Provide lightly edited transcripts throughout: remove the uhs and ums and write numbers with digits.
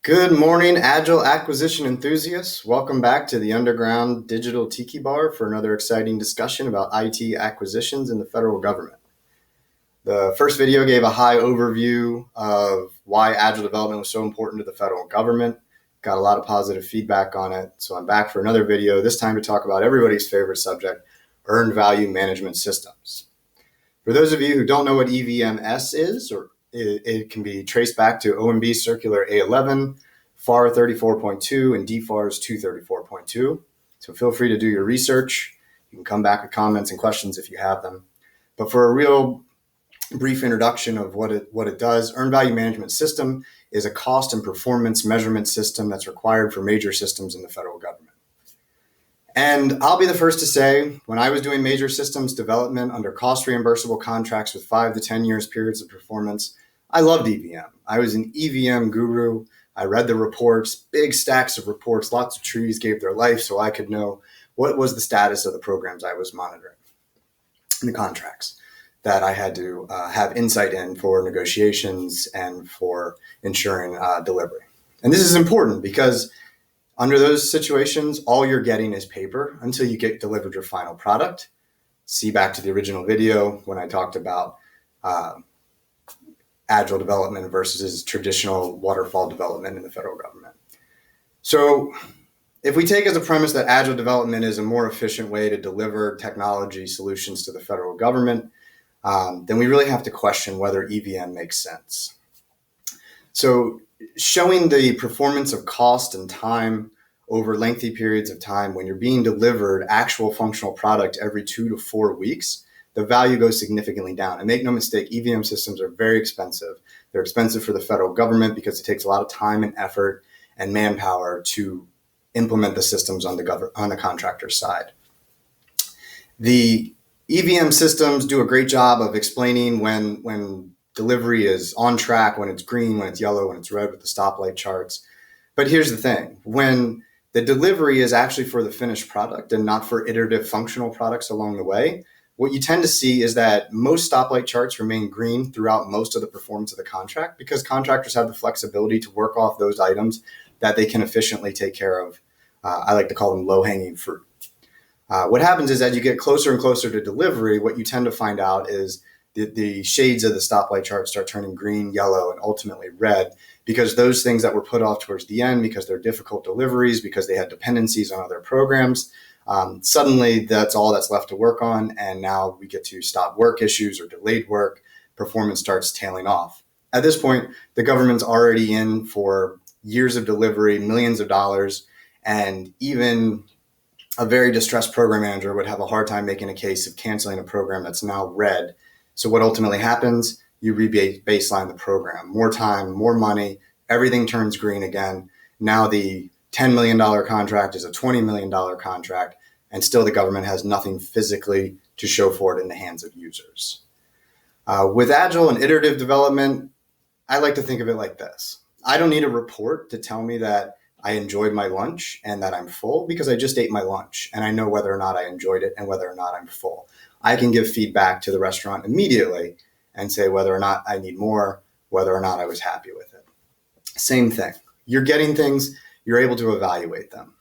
Good morning, Agile acquisition enthusiasts. Welcome back to the Underground Digital Tiki Bar for another exciting discussion about IT acquisitions in the federal government. The first video gave a high overview of why Agile development was so important to the federal government. Got a lot of positive feedback on it. So I'm back for another video, this time to talk about everybody's favorite subject, earned value management systems. For those of you who don't know what EVMS is, or it can be traced back to OMB Circular A11, FAR 34.2, and DFARS 234.2. So feel free to do your research. You can come back with comments and questions if you have them. But for a real brief introduction of what it does, Earned Value Management System is a cost and performance measurement system that's required for major systems in the federal government. And I'll be the first to say, when I was doing major systems development under cost reimbursable contracts with 5 to 10 years periods of performance, I loved EVM. I was an EVM guru. I read the reports, big stacks of reports, lots of trees gave their life so I could know what was the status of the programs I was monitoring and the contracts that I had to have insight in for negotiations and for ensuring delivery. And this is important because under those situations, all you're getting is paper until you get delivered your final product. See back to the original video when I talked about Agile development versus traditional waterfall development in the federal government. So if we take as a premise that Agile development is a more efficient way to deliver technology solutions to the federal government, then we really have to question whether EVM makes sense. So showing the performance of cost and time over lengthy periods of time when you're being delivered actual functional product every 2 to 4 weeks, the value goes significantly down. And make no mistake, EVM systems are very expensive. They're expensive for the federal government because it takes a lot of time and effort and manpower to implement the systems on the contractor side. The EVM systems do a great job of explaining when delivery is on track, when it's green, when it's yellow, when it's red with the stoplight charts. But here's the thing, when the delivery is actually for the finished product and not for iterative functional products along the way, what you tend to see is that most stoplight charts remain green throughout most of the performance of the contract because contractors have the flexibility to work off those items that they can efficiently take care of. I like to call them low-hanging fruit. What happens is as you get closer and closer to delivery, what you tend to find out is the shades of the stoplight chart start turning green, yellow, and ultimately red because those things that were put off towards the end because they're difficult deliveries, because they had dependencies on other programs, suddenly that's all that's left to work on. And now we get to stop work issues or delayed work. Performance starts tailing off. At this point, the government's already in for years of delivery, millions of dollars, and even a very distressed program manager would have a hard time making a case of canceling a program that's now red. So what ultimately happens, you baseline the program. More time, more money, everything turns green again. Now the $10 million contract is a $20 million contract, and still the government has nothing physically to show for it in the hands of users. With Agile and iterative development, I like to think of it like this. I don't need a report to tell me that I enjoyed my lunch and that I'm full because I just ate my lunch and I know whether or not I enjoyed it and whether or not I'm full. I can give feedback to the restaurant immediately and say whether or not I need more, whether or not I was happy with it. Same thing. You're getting things, you're able to evaluate them.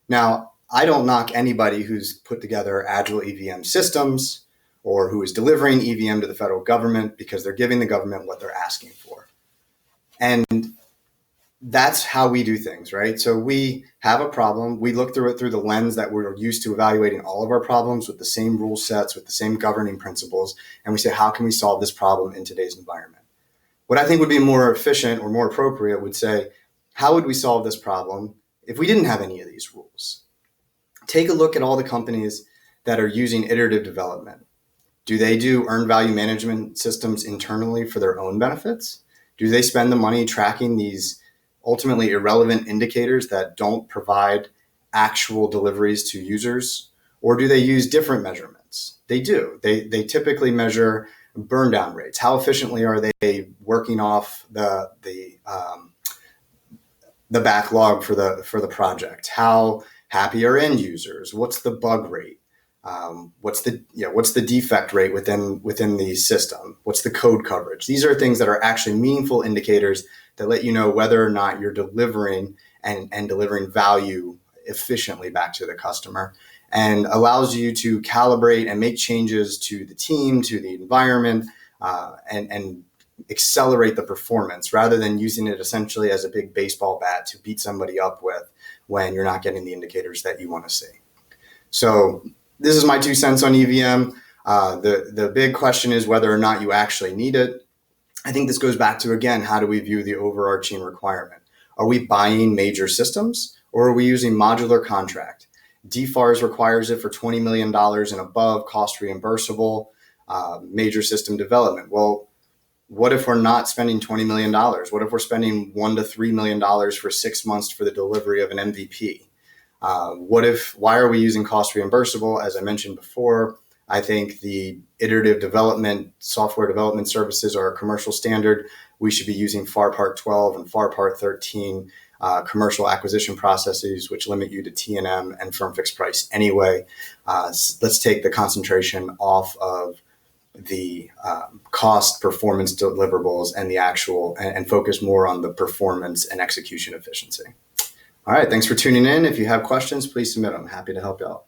Now, I don't knock anybody who's put together Agile EVM systems or who is delivering EVM to the federal government because they're giving the government what they're asking for. And that's how we do things, right? So we have a problem. We look through it through the lens that we're used to evaluating all of our problems with the same rule sets, with the same governing principles. And we say, how can we solve this problem in today's environment? What I think would be more efficient or more appropriate would say, how would we solve this problem if we didn't have any of these rules? Take a look at all the companies that are using iterative development. Do they do earned value management systems internally for their own benefits? Do they spend the money tracking these ultimately irrelevant indicators that don't provide actual deliveries to users? Or do they use different measurements? They do. They typically measure burn down rates. How efficiently are they working off the backlog for the project? How happy are end users? What's the bug rate? What's the defect rate within the system? What's the code coverage? These are things that are actually meaningful indicators that let you know whether or not you're delivering and delivering value efficiently back to the customer, and allows you to calibrate and make changes to the team, to the environment, and accelerate the performance rather than using it essentially as a big baseball bat to beat somebody up with when you're not getting the indicators that you want to see. So this is my 2 cents on EVM. The big question is whether or not you actually need it. I think this goes back to, again, how do we view the overarching requirement? Are we buying major systems, or are we using modular contract? DFARS requires it for $20 million and above, cost reimbursable, major system development. Well, what if we're not spending $20 million? What if we're spending $1 to $3 million for 6 months for the delivery of an MVP? Why are we using cost reimbursable? As I mentioned before, I think the iterative development, software development services are a commercial standard. We should be using FAR Part 12 and FAR Part 13 commercial acquisition processes, which limit you to T&M and firm fixed price anyway. Let's take the concentration off of the cost performance deliverables and the actual, and focus more on the performance and execution efficiency. All right, thanks for tuning in. If you have questions, please submit them. Happy to help you out.